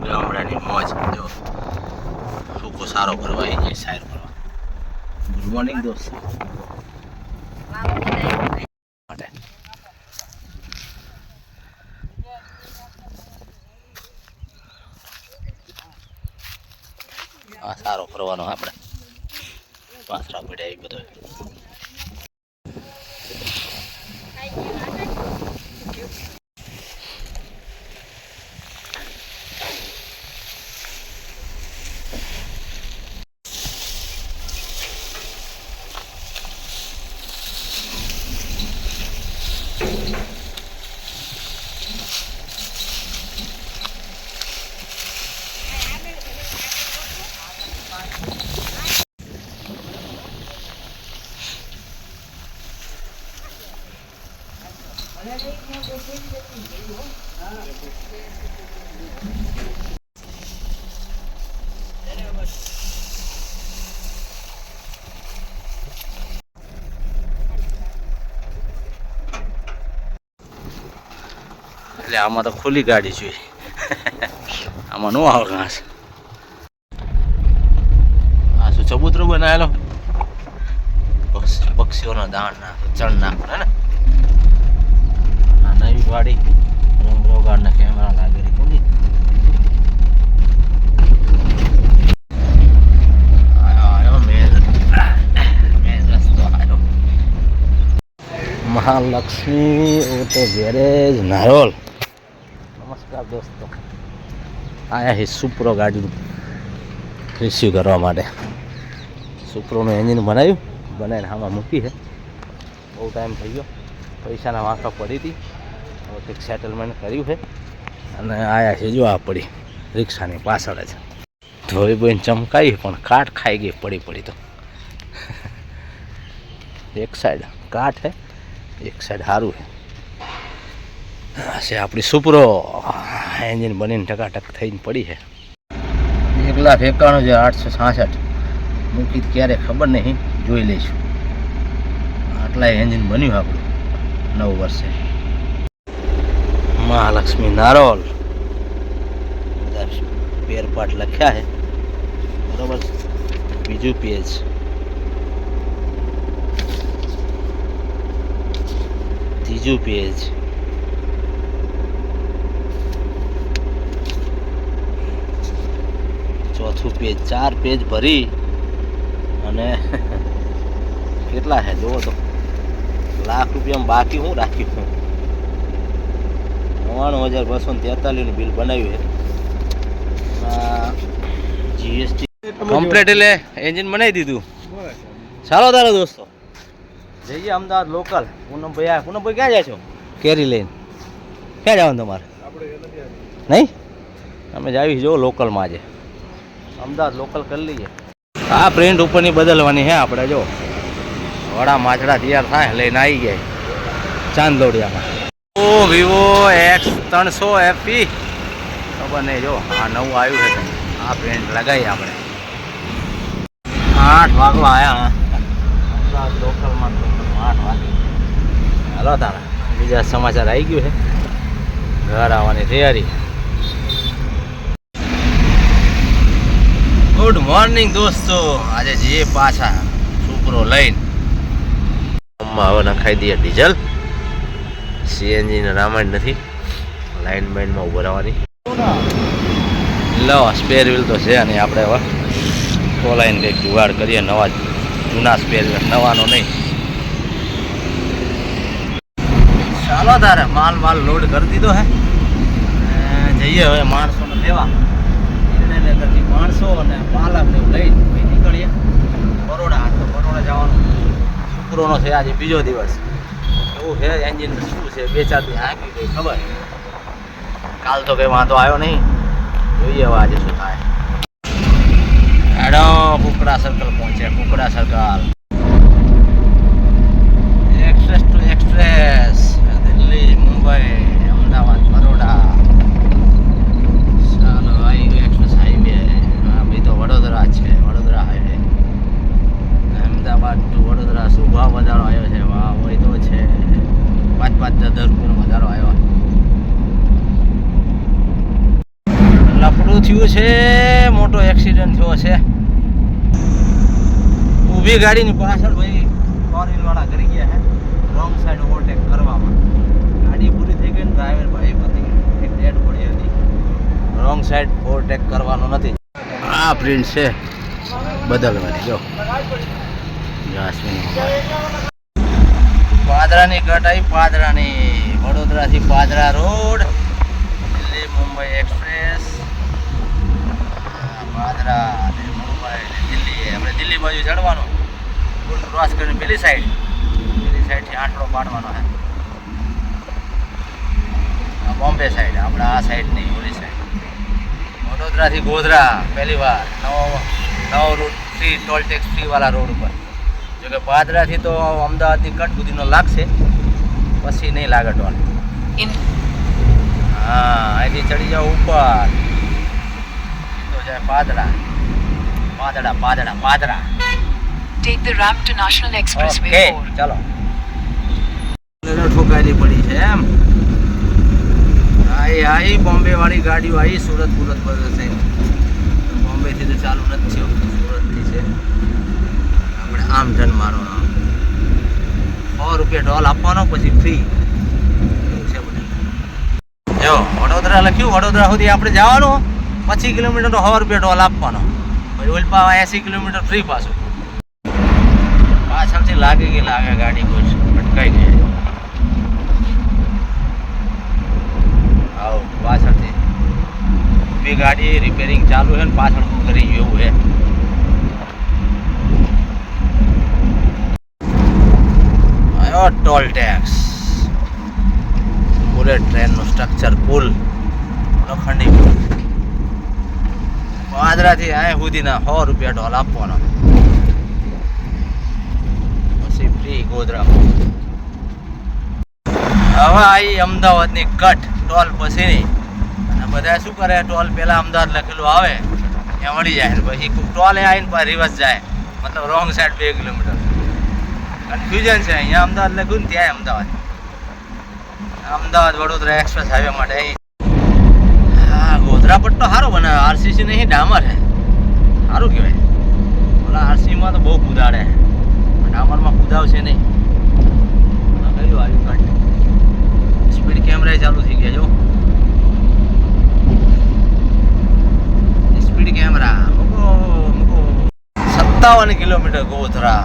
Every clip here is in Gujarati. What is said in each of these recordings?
ગામડાની મોજ જો સૂકો સારો કરવા આવી જાય સાર કરવા. ગુડ મોર્નિંગ દોસ્ત. માટે આ સારો કરવાનો આપણે પાથરા પડ્યા એ બધો. એટલે આમાં તો ખુલ્લી ગાડી જોઈએ, આમાં નો આવે ઘાસ. આ શું ચબૂતરો બનાવેલો, પક્ષીઓનો દાણ નાખો, ચણ નાખો હે ને. આ નવી ગાડી રંગરોગાડના કેમેરા લાગેલી કોની. આવ્યો મેન રસ્તો આવ્યો. Mahalakshmi auto garage Narol. નમસ્કાર દોસ્તો, આયા હે સુપ્રો ગાડીનું રિસીવ કરવા માટે. સુપ્રોનું એન્જિન બનાવીને આમાં મૂકી છે. બહુ ટાઈમ થઈ ગયો, પૈસાના વાંકા પડી હતી, હવે કંઈક સેટલમેન્ટ કર્યું છે અને આયા છે. જો આ પડી રિક્ષાની પાછળ જ ધોઈ બોઈને ચમકાવી, પણ કાટ ખાઈ ગઈ પડી તો. એક સાઈડ કાટ છે, એક સાઈડ સારું છે આપણી સુપરો. એન્જિન બનીને ટકાટક થઈને પડી છે. 1,91,866 મૂકી ક્યારે ખબર નહીં, જોઈ લઈશું. આટલા એન્જિન બન્યું આપણું 9 વર્ષે. મહાલક્ષ્મી નારોલ બધા પેરપાટ લખ્યા છે બરોબર. બીજું પેજ, ત્રીજું પેજ, ચોથું પેજ, 4 પેજ ભરી અને કેટલા છે જોવો તો. લાખ રૂપિયામાં બાકી હું રાખ્યું. 99,243 બિલ બનાવ્યું છે. જીએસટી કમ્પ્લીટ એટલે એન્જિન બનાવી દીધું. ચાલો તારો દોસ્તો જઈએ અમદાવાદ લોકલ. પૂનમભાઈ ક્યાં જાય છો? કેરી લઈને ક્યાં જવાનું તમારે? નહીં, અમે જાવી જો લોકલમાં. આજે અમદાવાદ લોકલ કરી લઈએ. આ પ્રિન્ટ ઉપરની બદલવાની છે આપણે. જો વડા માછડા તૈયાર થાય લઈને આવી જાય ચાંદલોડિયામાં. ઓ વિવો X300 FE ખબર નહીં. જો આ નવું આવ્યું છે, આ પ્રિન્ટ લગાવી આપણે. 8 વાગવા આવ્યા અમદાવાદ લોકલમાં. 8 વાગે. હાલો તારા બીજા સમાચાર આવી ગયું છે. ઘર આવવાની તૈયારી. ગુડ મોર્નિંગ દોસ્તો. આજે જઈએ પાછા સુપરો લઈને. હવે નખાઈ દઈએ ડીઝલ. સીએનજીને રામાયણ નથી, લાઈન બાઈનમાં ઉભો રહેવાની. લો સ્પેર વ્હીલ તો છે અને આપણે હવે ખોલાઈને કંઈક જુગાડ કરીએ. જૂના સ્પેર વ્હીલ, નવાનો નહીં. ચાલો તારે માલ લોડ કરી દીધો હે. જઈએ હવે માણસોને લેવા. માણસો અને પાલકને લઈને નીકળીએ બરોડા. તો બરોડા જવાનું સુપરોનો છે આજે બીજો દિવસ. એવું છે એન્જિન શું છે, 2-4 દી હાંકી ગઈ ખબર. કાલ તો કંઈ વાંધો આવ્યો નહીં. જોઈએ હવે આજે શું થાય. એડો કુકડા સર્કલ પહોંચ્યા. Kukda circle express to express, Delhi, Mumbai, Ahmedabad, Baroda. ચાલો આવી ગયો એક્સપ્રેસ હાઈવે. ભાઈ તો વડોદરા છે, વડોદરા હાઈવે. અમદાવાદ ટુ વડોદરા. શું ભાવ વધારો આવ્યો છે? વાહ હોય તો છે. 5-10 રૂપિયાનો વધારો આવ્યો. લફડું થયું છે, મોટો એક્સિડન્ટ થયો છે. ઊભી ગાડીની પાછળ ભાઈ 4 વ્હીલ વાળા કરી ગયા છે રોંગ સાઈડ ઓવરટેક કરવામાં. ગાડી પૂરી થઈ ગઈ ને ડ્રાઈવર ભાઈ પતી એક ડેડ પડી હતી. રોંગ સાઈડ ઓવરટેક કરવાનો નથી. આ પ્રિન્ટ છે બદલવાની. જો જાસ્મીન પાદરાની કટ આવી. પાદરાની વડોદરાથી પાદરા રોડ, દિલ્હી મુંબઈ એક્સપ્રેસ. પાદરા અને મુંબઈ દિલ્હી, આપણે દિલ્હી બાજુ ચડવાનું. પુલ ક્રોસ કરીને પેલી સાઈડથી આંટડો પાડવાનો છે. બોમ્બે સાઈડ, આપણે આ સાઈડ નહીં, ઓલી સાઈડ. વડોદરાથી ગોધરા પહેલી વાર નવો route free, toll tax free વાળા રોડ ઉપર. જોકે પાદરાથી તો અમદાવાદની કટ સુધીનો લાગશે, પછી નહીં લાગે ટોલ. હા, અહીંથી ચડી જાઓ ઉપર, તો જાય Padra. Padra. Take the ramp to National Expressway 4. ચાલો. ઠોકાયેલી પડી છે એમ. આઈ બોમ્બે વાળી ગાડીઓ આવી. સુરત બધું થઈને બોમ્બેથી તો ચાલુ નથી થયું, સુરતથી છે. આપણે આમ જન મારવાનો, 100 રૂપિયા ટોલ આપવાનો, પછી ફ્રી છે બધું. જો વડોદરા લખ્યું, વડોદરા સુધી આપણે જવાનું, 25 કિલોમીટરનો 100 રૂપિયા ટોલ આપવાનો, પછી ઓલપા 80 કિલોમીટર ફ્રી પાછું. પાછળથી લાગે ગાડી કોઈ અટકાઈ ગઈ. આવો પાછળથી ઊભી ગાડી, રિપેરિંગ ચાલુ છે ને પાછળ કરી ગયું એવું છે. આવ્યો ટોલ ટેક્સ. બુલેટ ટ્રેનનું સ્ટ્રક્ચર, પુલ, લોખંડી પુલ. પાદરાથી અહીં સુધીના 100 રૂપિયા ટોલ આપવાનો, પછી ફ્રી ગોધરા. હવે આવી અમદાવાદની કટ ટોલ પછીની. અને બધા શું કરે, ટોલ પહેલાં અમદાવાદ લખેલું આવે ત્યાં મળી જાય, ને પછી ટોલે આવીને પાછી રિવર્સ જાય, મતલબ રોંગ સાઈડ 2 કિલોમીટર. કન્ફ્યુઝન છે. અહીંયા અમદાવાદ લખ્યું ને ત્યાં અમદાવાદ વડોદરા એક્સપ્રેસ હાઈવે માટે. હા, ગોધરા પટ્ટો સારો બનાવે. આરસીસી નહીં, ડામર છે, સારું કહેવાય. ઓલા આરસીમાં તો બહુ કુદાડે, ડામરમાં કુદાવશે નહીં. કયું આવ્યું કાઢ. સ્પીડ કેમેરા ચાલુ થઈ ગયા. જો સ્પીડ કેમેરા મૂકો. 57 કિલોમીટર ગોધરા.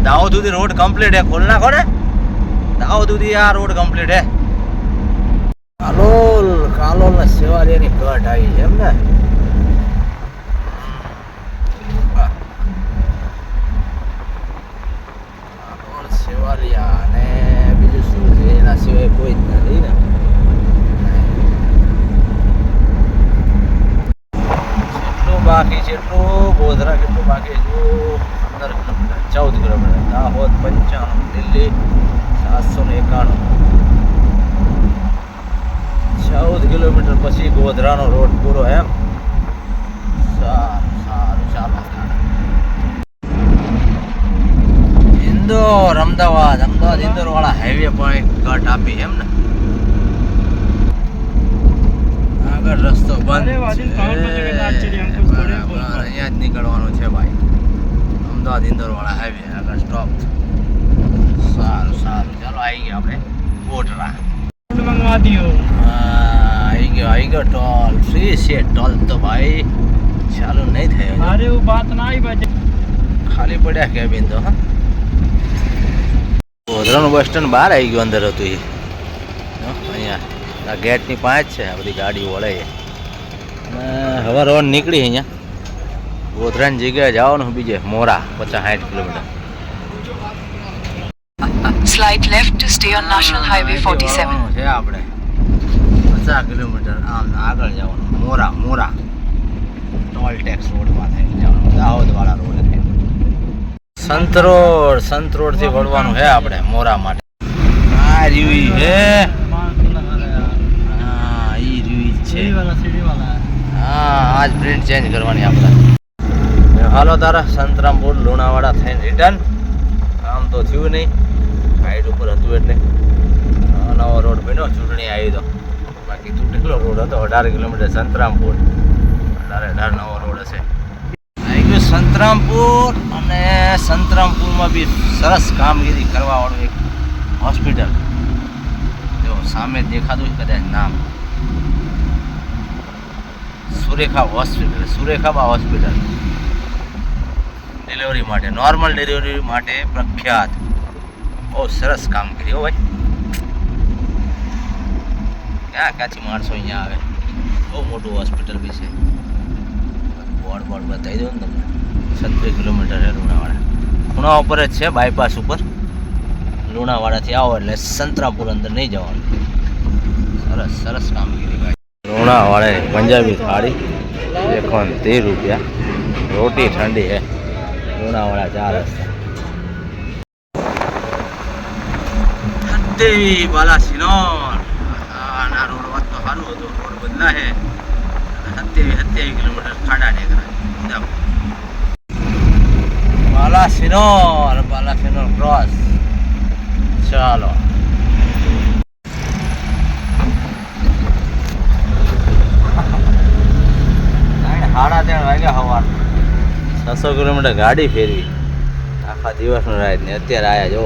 દાહોદ સુધી રોડ કમ્પ્લીટ હે. ખોલ નાખો ને, દાહોદ સુધી આ રોડ કમ્પ્લીટ હે. કાલોલ ને સેવાલિયાની કટ આવી છે એમ ને. સેવાલિયા અને બીજું શું છે, એના સિવાય કોઈ જ નથી ને. કેટલું બાકી છે, એટલું ગોધરા કેટલું બાકી છે. 15 kilometre, 14 kilometre. Dahod 95, Delhi 791. 14 kilometre પછી ગોધરાનો રોડ પૂરો એમ. સારું ચાલો. ઇન્દોર અમદાવાદ ઇન્દોર વાળા હાઈવે પર કટ આપી એમ ને. આગળ રસ્તો બંધ, અહીંયા જ નીકળવાનું છે ભાઈ. અમદાવાદ ઇન્દોર વાળા હાઈવે આગળ સ્ટોપ. સારું ચાલો આવી ગયા આપણે ગોધરા. આવી ગયો ટોલ ફ્રી છે. ટોલ તો ભાઈ ચાલુ નહીં થયો, ખાલી પડ્યા કેબિન તો. હા, ગોધરાનું બસ સ્ટેન્ડ બહાર આવી ગયું, અંદર હતું એ. અહીંયા ગેટની પાંચ છે, આ બધી ગાડીઓ વળે છે. હવે રોડ નીકળી અહીંયા ગોધરાની જગ્યાએ જવાનું બીજે મોરા, 50-60 kilometre. Slide left to stay on National Highway 47. છે આપણે 50 કિલોમીટર આમ આગળ જવાનું. મોરા ટોલ ટેક્સ રોડમાં થઈને જવાનું, દાહોદ વાળા રોડ છે. સંતરોડ થી વળવાનું છે આપણે મોરા માટે. આ રીવી છે, હા ઈ રીવી છે. હા, આજ પ્રિન્ટ ચેન્જ કરવાની આપણે. હાલો તારા સંતરામપુર લુણાવાડા થઈને રિટર્ન. આમ તો થયું નહીં, હાઈટ ઉપર હતું એટલે. નવો રોડ બન્યો, ચૂંટણી આવી તો બાકી તૂટેલો રોડ હતો 18 કિલોમીટર સંતરામપુર 18 નવો રોડ હશે આવી ગયો સંતરામપુર અને સંતરામપુરમાં બી સરસ કામગીરી કરવાવાળું એક હોસ્પિટલ જો સામે દેખાતું છે કદાચ નામ સુરેખાબા હોસ્પિટલ ડિલિવરી માટે નોર્મલ ડિલિવરી માટે પ્રખ્યાત બહુ સરસ કામગીરી હો ભાઈ ક્યાંથી માણસો અહીંયા આવે બહુ મોટું હોસ્પિટલ બી છે બોર્ડ બતાવી દઉં ને તમને 36 કિલોમીટર છે લુણાવાડા ખૂણા ઉપર જ છે બાયપાસ ઉપર લુણાવાડાથી આવો એટલે સંતરામપુર અંદર નહીં જવાનું સરસ કામગીરી ભાઈ લુણાવાડે પંજાબી થાળી 130 રૂપિયા રોટી ઠંડી હે લુણાવાડા 4 રસ્તા દેવી બાલાસિનોર ના રોડ વાત તો સારું હતું રોડ બદલા છે 27 કિલોમીટર ખાડા ટેકરા બાલાસિનોર ક્રોસ ચાલો સાડા 3 વાગ્યા સવાર 600 કિલોમીટર ગાડી ફેરવી આખા દિવસનો રાઈડ ને અત્યારે આયા જો